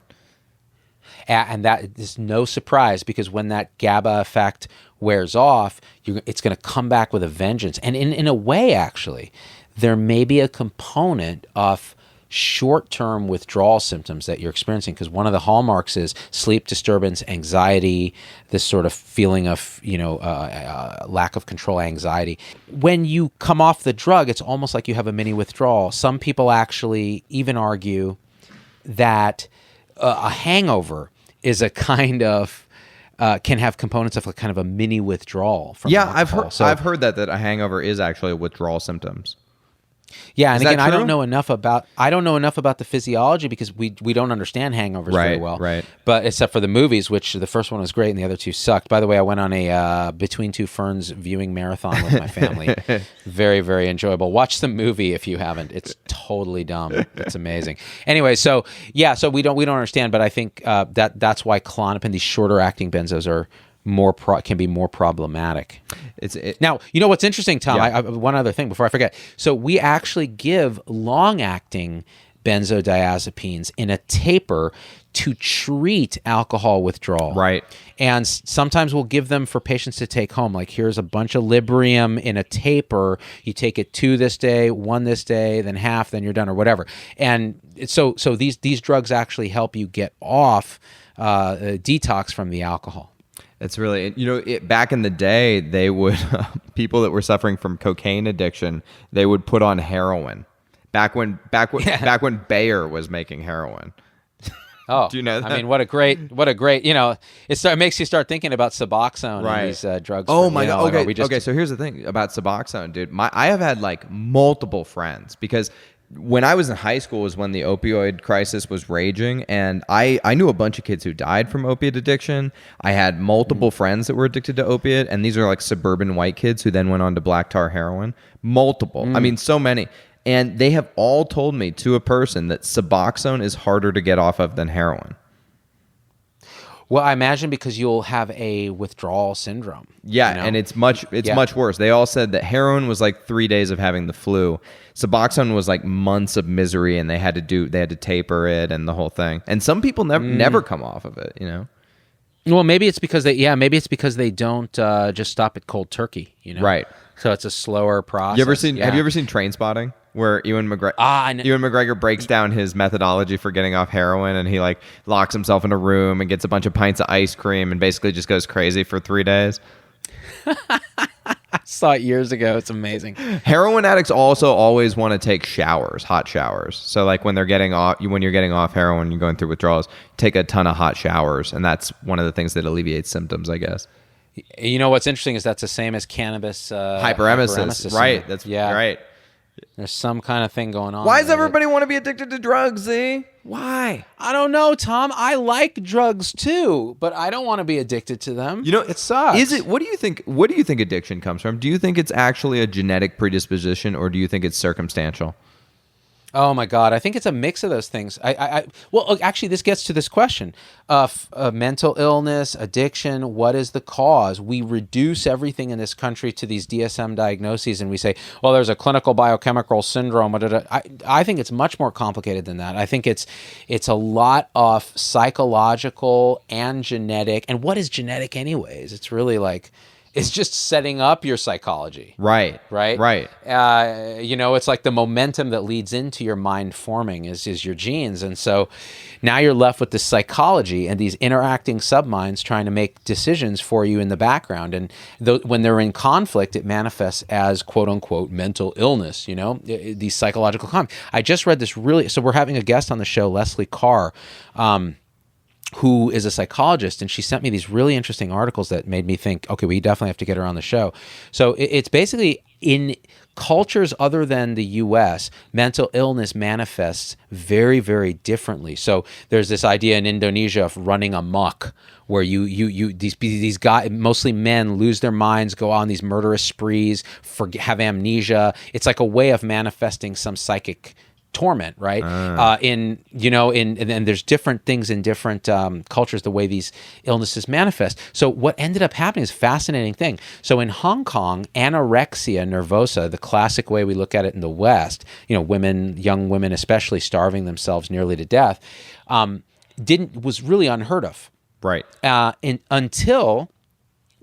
And that is no surprise, because when that GABA effect wears off, it's going to come back with a vengeance. And in a way, actually, there may be a component of short-term withdrawal symptoms that you're experiencing, because one of the hallmarks is sleep disturbance, anxiety, this sort of feeling of lack of control, anxiety. When you come off the drug, it's almost like you have a mini withdrawal. Some people actually even argue that a hangover is a kind of can have components of a kind of a mini withdrawal from alcohol. I've heard that a hangover is actually a withdrawal symptoms. Yeah, and again, I don't know enough about the physiology, because we don't understand hangovers very well. Right. But except for the movies, which the first one was great and the other 2 sucked. By the way, I went on a Between Two Ferns viewing marathon with my family. Very, very enjoyable. Watch the movie if you haven't. It's totally dumb. It's amazing. Anyway, so we don't understand, but I think that's why Klonopin, these shorter acting benzos, are can be more problematic. Now, what's interesting, Tom? Yeah. One other thing before I forget. So we actually give long-acting benzodiazepines in a taper to treat alcohol withdrawal. Right. And sometimes we'll give them for patients to take home. Like, here's a bunch of Librium in a taper. You take it 2 this day, 1 this day, then half, then you're done, or whatever. And so these drugs actually help you get off detox from the alcohol. It's really, back in the day, they would, people that were suffering from cocaine addiction, they would put on heroin. Back when Bayer was making heroin. Oh, do you know that? I mean, what a great, it makes you start thinking about Suboxone and these drugs. Oh my God. Okay. So here's the thing about Suboxone, dude. I have had like multiple friends, because when I was in high school was when the opioid crisis was raging, and I knew a bunch of kids who died from opiate addiction. I had multiple friends that were addicted to opiate, and these are like suburban white kids who then went on to black tar heroin. Multiple. I mean, so many. And they have all told me to a person that Suboxone is harder to get off of than heroin. Well, I imagine because you'll have a withdrawal syndrome. Yeah, and it's much worse. They all said that heroin was like 3 days of having the flu. Suboxone was like months of misery, and they had to taper it and the whole thing. And some people never come off of it, Well, maybe it's because they don't just stop at cold turkey, Right. So it's a slower process. Have you ever seen Trainspotting, where Ewan McGregor breaks down his methodology for getting off heroin, and he like locks himself in a room and gets a bunch of pints of ice cream and basically just goes crazy for 3 days? I saw it years ago. It's amazing. Heroin addicts also always want to take showers, hot showers. So like when you're getting off heroin, you're going through withdrawals, take a ton of hot showers, and that's one of the things that alleviates symptoms, I guess. You know what's interesting is that's the same as cannabis hyperemesis. Right. That's right. There's some kind of thing going on. Why does everybody want to be addicted to drugs, Z? Why? I don't know, Tom. I like drugs too, but I don't want to be addicted to them. It sucks. What do you think addiction comes from? Do you think it's actually a genetic predisposition, or do you think it's circumstantial? Oh my God! I think it's a mix of those things. Well, actually, this gets to this question: mental illness, addiction. What is the cause? We reduce everything in this country to these DSM diagnoses, and we say, "Well, there's a clinical biochemical syndrome." I think it's much more complicated than that. I think it's a lot of psychological and genetic. And what is genetic, anyways? It's really like, it's just setting up your psychology. Right. It's like the momentum that leads into your mind forming is your genes. And so now you're left with the psychology and these interacting subminds trying to make decisions for you in the background. And when they're in conflict, it manifests as quote unquote mental illness, these psychological conflicts. I just read this so we're having a guest on the show, Leslie Carr, who is a psychologist, and she sent me these really interesting articles that made me think, okay, we definitely have to get her on the show. So it's basically, in cultures other than the U.S., mental illness manifests very, very differently. So there's this idea in Indonesia of running amok, where these guys, mostly men, lose their minds, go on these murderous sprees, have amnesia. It's like a way of manifesting some psychic torment, right? And there's different things in different cultures, the way these illnesses manifest. So what ended up happening is a fascinating thing. So in Hong Kong, anorexia nervosa, the classic way we look at it in the West, young women especially starving themselves nearly to death, was really unheard of. Right. Until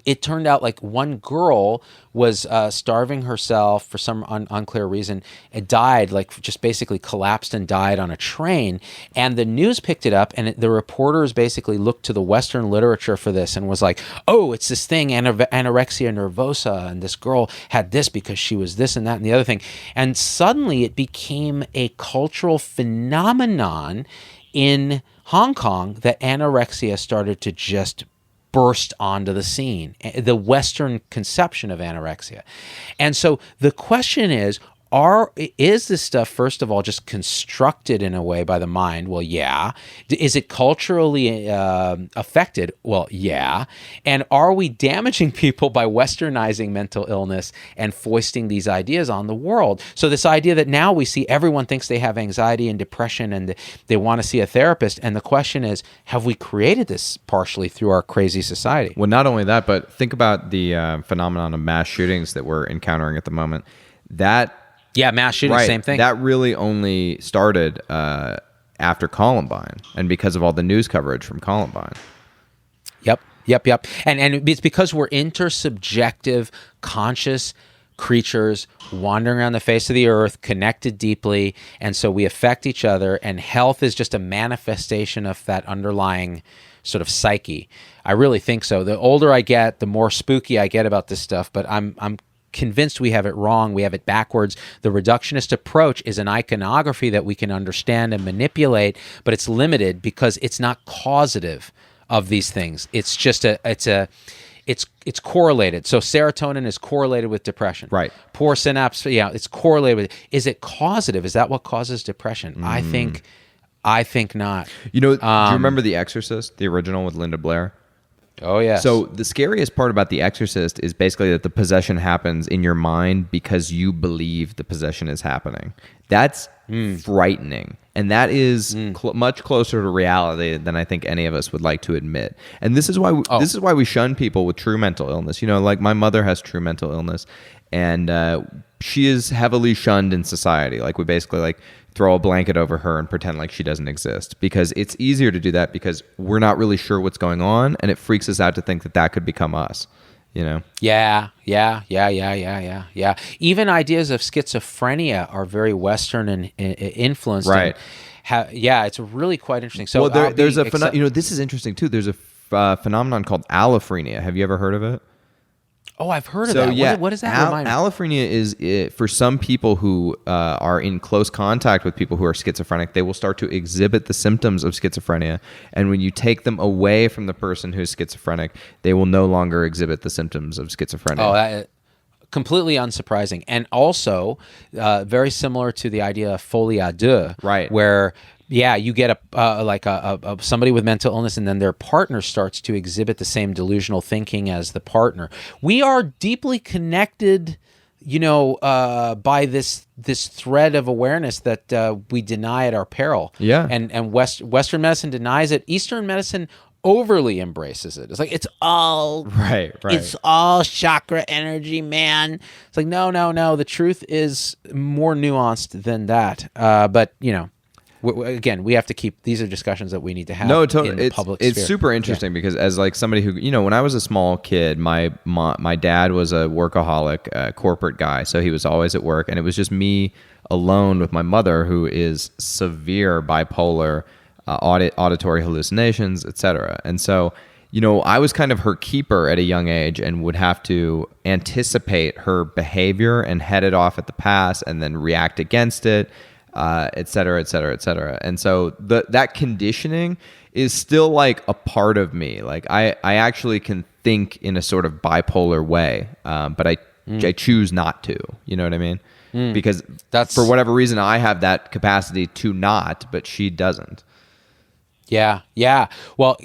it turned out like one girl was starving herself for some unclear reason and died, like just basically collapsed and died on a train. And the news picked it up, and the reporters basically looked to the Western literature for this and was like, oh, it's this thing, anorexia nervosa, and this girl had this because she was this and that and the other thing. And suddenly it became a cultural phenomenon in Hong Kong that anorexia started to just burst onto the scene, the Western conception of anorexia. And so the question is this stuff, first of all, just constructed in a way by the mind? Well, yeah. Is it culturally affected? Well, yeah. And are we damaging people by westernizing mental illness and foisting these ideas on the world? So this idea that now we see everyone thinks they have anxiety and depression and they want to see a therapist. And the question is, have we created this partially through our crazy society? Well, not only that, but think about the phenomenon of mass shootings that we're encountering at the moment. That Yeah, mass shooting, Right. same thing. That really only started after Columbine and because of all the news coverage from Columbine. Yep. And it's because we're intersubjective, conscious creatures wandering around the face of the earth, connected deeply, and so we affect each other, and health is just a manifestation of that underlying sort of psyche. I really think so. The older I get, the more spooky I get about this stuff, but I'm convinced we have it wrong. We have it backwards. The reductionist approach is an iconography that we can understand and manipulate, but it's limited because it's not causative of these things. It's just it's correlated. So serotonin is correlated with depression. Right. Poor synapse, it's correlated with. Is it causative? Is that what causes depression? I think not. Do you remember The Exorcist, the original with Linda Blair? Oh, yes. So the scariest part about The Exorcist is basically that the possession happens in your mind because you believe the possession is happening. That's frightening. And that is much closer to reality than I think any of us would like to admit. And this is why we shun people with true mental illness. Like my mother has true mental illness, and she is heavily shunned in society. Like we basically throw a blanket over her and pretend like she doesn't exist, because it's easier to do that because we're not really sure what's going on, and it freaks us out to think that could become us. Yeah. Even ideas of schizophrenia are very Western and influenced. Right. It's really quite interesting. So there's a this is interesting too. There's a phenomenon called allophrenia. Have you ever heard of it? Oh, I've heard of that. Yeah, what is that? Allophrenia is for some people who are in close contact with people who are schizophrenic, they will start to exhibit the symptoms of schizophrenia. And when you take them away from the person who's schizophrenic, they will no longer exhibit the symptoms of schizophrenia. Oh, that completely unsurprising. And also very similar to the idea of folie à deux, right? Where you get a somebody with mental illness, and then their partner starts to exhibit the same delusional thinking as the partner. We are deeply connected, by this thread of awareness that we deny at our peril. Yeah. And Western medicine denies it. Eastern medicine overly embraces it. It's like it's all right. It's all chakra energy, man. It's like no. The truth is more nuanced than that. But again, we have to keep. These are discussions that we need to have. No, in the public it's sphere. super interesting because as somebody who when I was a small kid, my dad was a workaholic, corporate guy, so he was always at work, and it was just me alone with my mother, who is severe bipolar, auditory hallucinations, etc. And so I was kind of her keeper at a young age and would have to anticipate her behavior and head it off at the pass and then react against it. Et cetera, et cetera, et cetera. And so that conditioning is still a part of me. I actually can think in a sort of bipolar way, but I choose not to. You know what I mean? Because for whatever reason, I have that capacity to not, but she doesn't. Yeah. Well,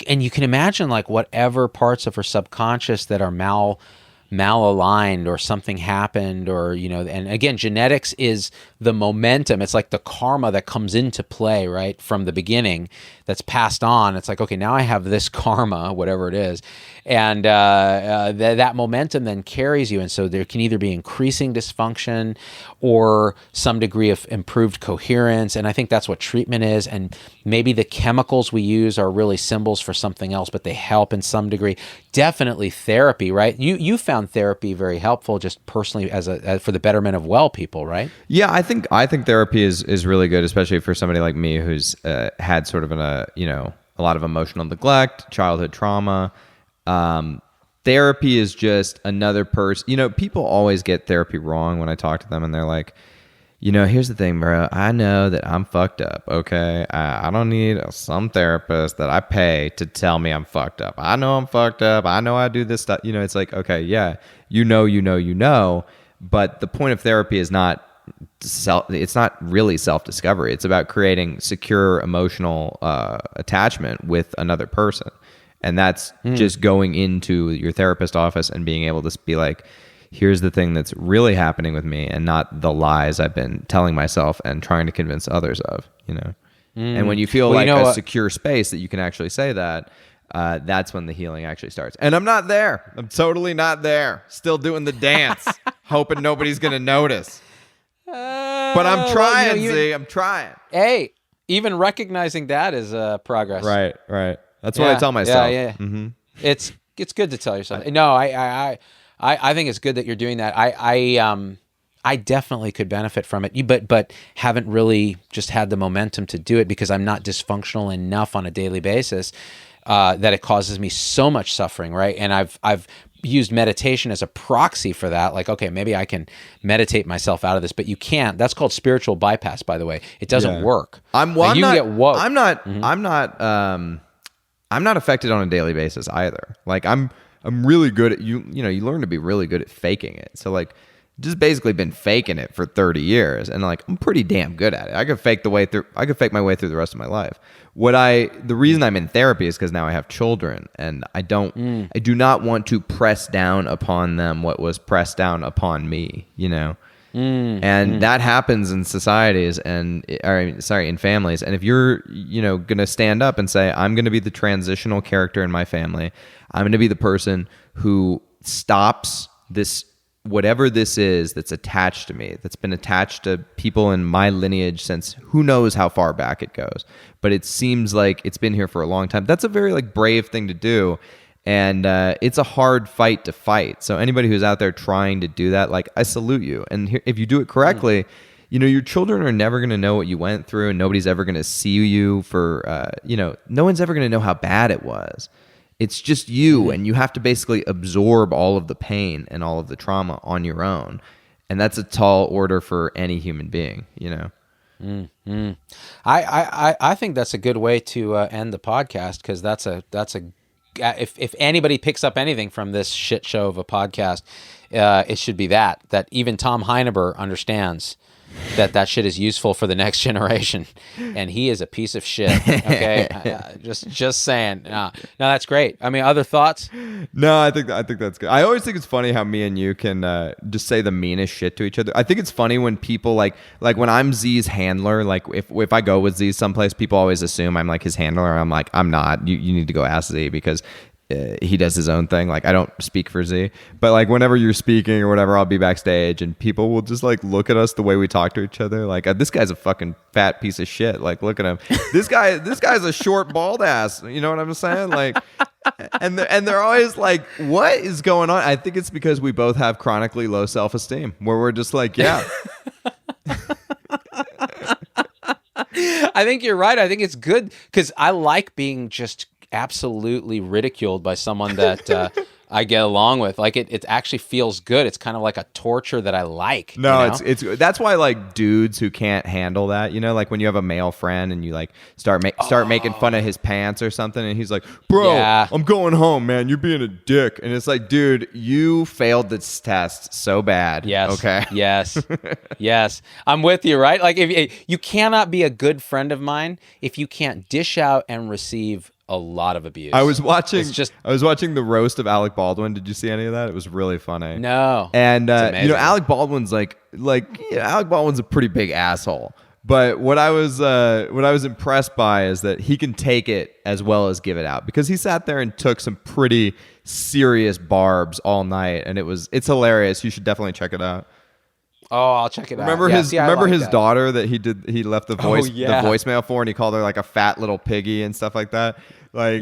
and you can imagine whatever parts of her subconscious that are malaligned or something happened, or and again, genetics is the momentum. It's like the karma that comes into play right from the beginning that's passed on. It's like, okay, now I have this karma, whatever it is, and that momentum then carries you. And so there can either be increasing dysfunction or some degree of improved coherence. And I think that's what treatment is. And maybe the chemicals we use are really symbols for something else, but they help in some degree. Definitely therapy, right? You found therapy very helpful, just personally as for the betterment of well people, right? Yeah, I think therapy is really good, especially for somebody like me who's had sort of a lot of emotional neglect, childhood trauma. Therapy is just another person. People always get therapy wrong when I talk to them, and they're like, here's the thing, bro. I know that I'm fucked up, okay? I don't need some therapist that I pay to tell me I'm fucked up. I know I'm fucked up. I know I do this stuff. It's like, okay, yeah, but the point of therapy is not it's not really self-discovery. It's about creating secure emotional attachment with another person. And that's just going into your therapist office and being able to be like, here's the thing that's really happening with me, and not the lies I've been telling myself and trying to convince others of, And when you feel a secure space that you can actually say that, that's when the healing actually starts. And I'm not there. I'm totally not there. Still doing the dance, hoping nobody's going to notice. But I'm trying, Z. I'm trying. Hey, even recognizing that is progress. Right. That's what I tell myself. Yeah. Mm-hmm. It's good to tell yourself. No, I think it's good that you're doing that. I definitely could benefit from it, but haven't really just had the momentum to do it because I'm not dysfunctional enough on a daily basis that it causes me so much suffering, right? And I've used meditation as a proxy for that. Like, okay, maybe I can meditate myself out of this, but you can't. That's called spiritual bypass, by the way. It doesn't work. I'm not affected on a daily basis either. Like I'm really good at you learn to be really good at faking it. So like just basically been faking it for 30 years and like I'm pretty damn good at it. I could fake my way through the rest of my life. The reason I'm in therapy is because now I have children and I do not want to press down upon them what was pressed down upon me, and that happens in societies in families. And if you're, going to stand up and say, I'm going to be the transitional character in my family, I'm going to be the person who stops this, whatever this is that's attached to me, that's been attached to people in my lineage since who knows how far back it goes. But it seems like it's been here for a long time. That's a very like brave thing to do. And it's a hard fight to fight. So anybody who's out there trying to do that, like I salute you. And if you do it correctly, your children are never going to know what you went through and nobody's ever going to see you for, no one's ever going to know how bad it was. It's just you, and you have to basically absorb all of the pain and all of the trauma on your own. And that's a tall order for any human being, I think that's a good way to end the podcast because that's a if anybody picks up anything from this shit show of a podcast, it should be that even Tom Heineber understands that shit is useful for the next generation, and he is a piece of shit. Okay, just saying. No, that's great. I mean, other thoughts? No, I think that's good. I always think it's funny how me and you can just say the meanest shit to each other. I think it's funny when people like when I'm Z's handler. Like if I go with Z someplace, people always assume I'm like his handler. I'm like, I'm not. You need to go ask Z because he does his own thing. Like I don't speak for Z, but like whenever you're speaking or whatever, I'll be backstage and people will just like look at us the way we talk to each other. Like this guy's a fucking fat piece of shit. Like look at him. This guy's a short bald ass. You know what I'm saying? Like, and they're always like, what is going on? I think it's because we both have chronically low self-esteem where we're just like, yeah. I think you're right. I think it's good because I like being just absolutely ridiculed by someone that I get along with. Like it actually feels good. It's kind of like a torture that I like. No, it's that's why like dudes who can't handle that, like when you have a male friend and you like start making fun of his pants or something and he's like, bro, I'm going home, man. You're being a dick. And it's like, dude, you failed this test so bad. Yes. Okay. Yes. Yes. I'm with you, right? Like if you cannot be a good friend of mine if you can't dish out and receive a lot of abuse. I was watching the roast of Alec Baldwin. Did you see any of that? It was really funny. No. And Alec Baldwin's Alec Baldwin's a pretty big asshole. But what I was impressed by is that he can take it as well as give it out because he sat there and took some pretty serious barbs all night, and it's hilarious. You should definitely check it out. Oh, I'll check it out. Remember his daughter that he left the voicemail for, and he called her like a fat little piggy and stuff like that. Like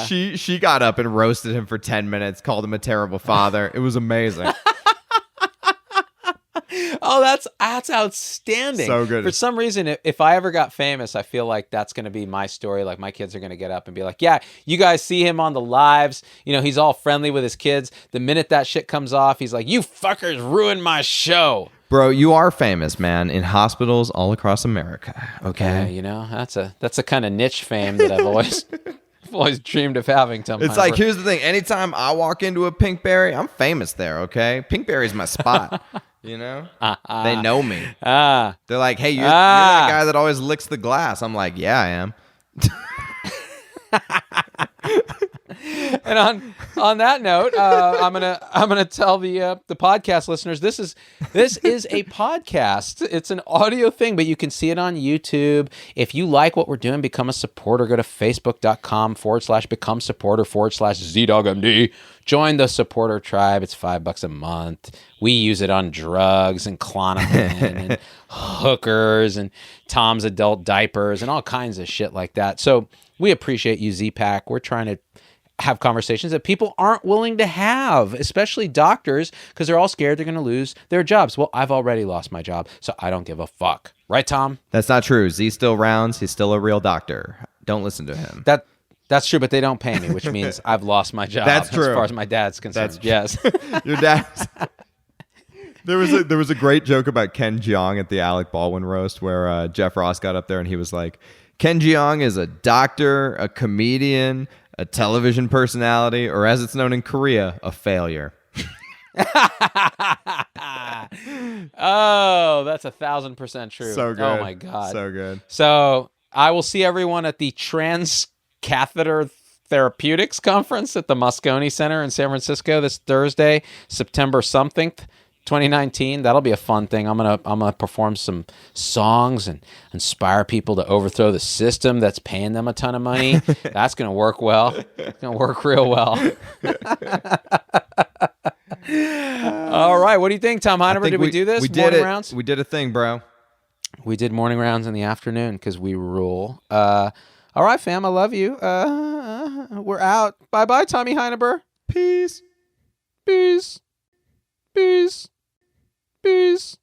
she got up and roasted him for 10 minutes, called him a terrible father. It was amazing. Oh, that's outstanding. So good. For some reason, if I ever got famous, I feel like that's going to be my story. Like my kids are going to get up and be like, yeah, you guys see him on the lives. He's all friendly with his kids. The minute that shit comes off, he's like, you fuckers ruined my show. Bro, you are famous, man, in hospitals all across America. Okay. That's a kind of niche fame that I've always dreamed of having. It's like, here's the thing. Anytime I walk into a Pinkberry, I'm famous there, okay? Pinkberry's my spot. They know me. They're like, hey, you're that guy that always licks the glass. I'm like, yeah, I am. And on that note, I'm gonna tell the podcast listeners this is a podcast. It's an audio thing, but you can see it on YouTube. If you like what we're doing, become a supporter. Go to facebook.com/become supporter/ZDogMD. Join the supporter tribe. It's $5 a month. We use it on drugs and Klonopin and hookers and Tom's adult diapers and all kinds of shit like that. So we appreciate you, Z-Pack. We're trying to have conversations that people aren't willing to have, especially doctors, because they're all scared they're going to lose their jobs. Well, I've already lost my job, so I don't give a fuck. Right, Tom? That's not true. Z still rounds. He's still a real doctor. Don't listen to him. That's true, but they don't pay me, which means I've lost my job. That's true. As far as my dad's concerned. Yes. Your dad's... There was a great joke about Ken Jeong at the Alec Baldwin roast where Jeff Ross got up there and he was like, Ken Jeong is a doctor, a comedian, a television personality, or as it's known in Korea, a failure. Oh, that's 1,000% true. So good. Oh my God. So good. So I will see everyone at the Transcatheter Therapeutics Conference at the Moscone Center in San Francisco this Thursday, September something. 2019. That'll be a fun thing. I'm gonna perform some songs and inspire people to overthrow the system that's paying them a ton of money. That's gonna work well. It's gonna work real well. All right. What do you think, Tom Heineberg? Did we do this? We did morning it. rounds? We did a thing, bro. We did morning rounds in the afternoon because we rule. All right, fam. I love you. We're out. Bye, Tommy Heineberg. Peace. Peace. Peace. Peace.